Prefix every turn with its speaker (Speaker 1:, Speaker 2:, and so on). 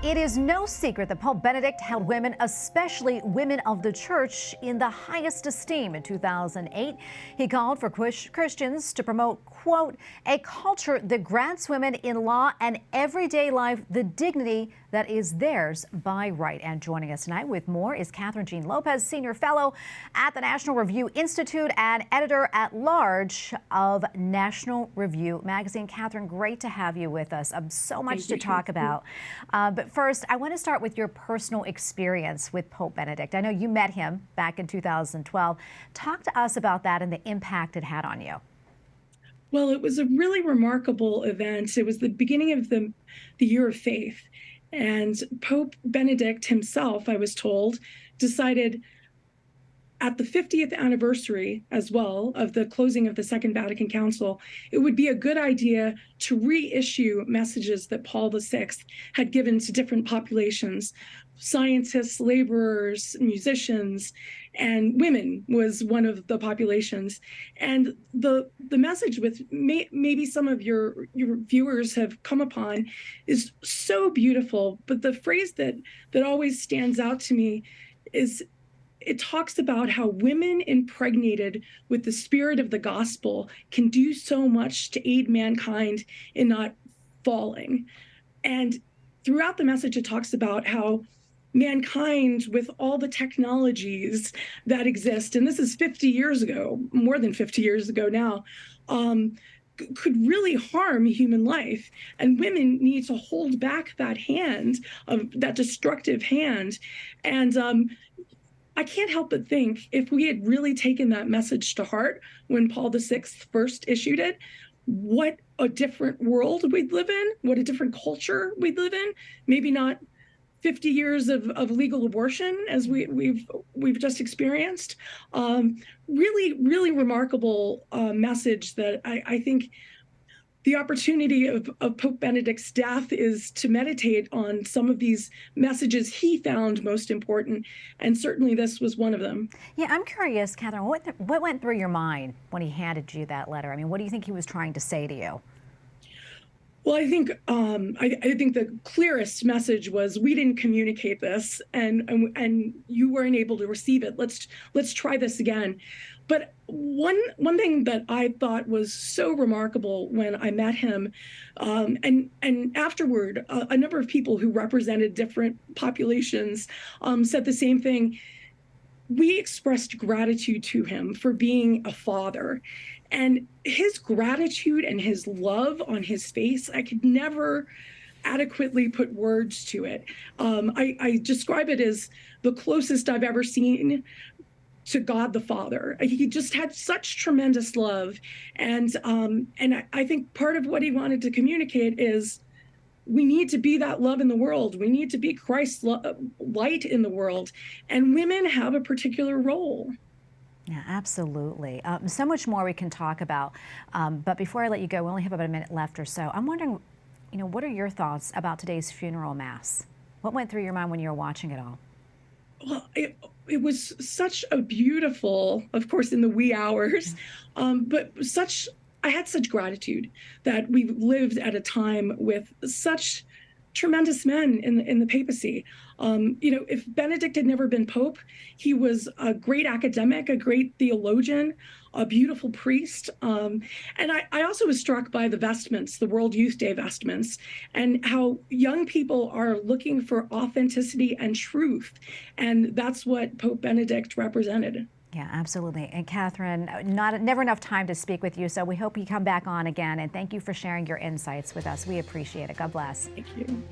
Speaker 1: It is no secret that Pope Benedict held women, especially women of the church, in the highest esteem. In 2008, he called for Christians to promote, quote, a culture that grants women in law and everyday life the dignity that is theirs by right. And joining us tonight with more is Kathryn Jean Lopez, Senior Fellow at the National Review Institute and Editor-at-Large of National Review Magazine. Kathryn, great to have you with us. So much to talk about. But first, I want to start with your personal experience with Pope Benedict. I know you met him back in 2012. Talk to us about that and the impact it had on you.
Speaker 2: Well, it was a really remarkable event. It was the beginning of the year of faith. And Pope Benedict himself, I was told, decided at the 50th anniversary as well of the closing of the Second Vatican Council, it would be a good idea to reissue messages that Paul VI had given to different populations. Scientists, laborers, musicians, and women was one of the populations. And the message, with maybe some of your viewers have come upon, is so beautiful. But the phrase that always stands out to me is, it talks about how women impregnated with the spirit of the gospel can do so much to aid mankind in not falling. And throughout the message, it talks about how mankind, with all the technologies that exist, and this is 50 years ago, more than 50 years ago now, could really harm human life. And women need to hold back that hand, of that destructive hand. And I can't help but think, if we had really taken that message to heart when Paul VI first issued it, what a different world we'd live in, what a different culture we'd live in. Maybe not 50 years of legal abortion as we've just experienced. Really remarkable message that I think the opportunity of Pope Benedict's death is to meditate on some of these messages he found most important, and certainly this was one of them.
Speaker 1: Yeah, I'm curious, Kathryn, what went through your mind when he handed you that letter? I mean, what do you think he was trying to say to you?
Speaker 2: Well, I think the clearest message was, we didn't communicate this, and you weren't able to receive it. Let's try this again. But one thing that I thought was so remarkable when I met him, and afterward, a number of people who represented different populations said the same thing. We expressed gratitude to him for being a father. And his gratitude and his love on his face, I could never adequately put words to it. I describe it as the closest I've ever seen to God the Father. He just had such tremendous love. And I think part of what he wanted to communicate is, we need to be that love in the world. We need to be Christ's light in the world. And women have a particular role.
Speaker 1: Yeah, absolutely. So much more we can talk about. But before I let you go, we only have about a minute left or so. I'm wondering, what are your thoughts about today's funeral mass? What went through your mind when you were watching it all?
Speaker 2: Well, it was such a beautiful, of course, in the wee hours, but I had such gratitude that we lived at a time with such tremendous men in the papacy. If Benedict had never been Pope, he was a great academic, a great theologian, a beautiful priest. And I also was struck by the vestments, the World Youth Day vestments, and how young people are looking for authenticity and truth. And that's what Pope Benedict represented.
Speaker 1: Yeah, absolutely. And Kathryn, never enough time to speak with you, so we hope you come back on again. And thank you for sharing your insights with us. We appreciate it. God bless.
Speaker 2: Thank you.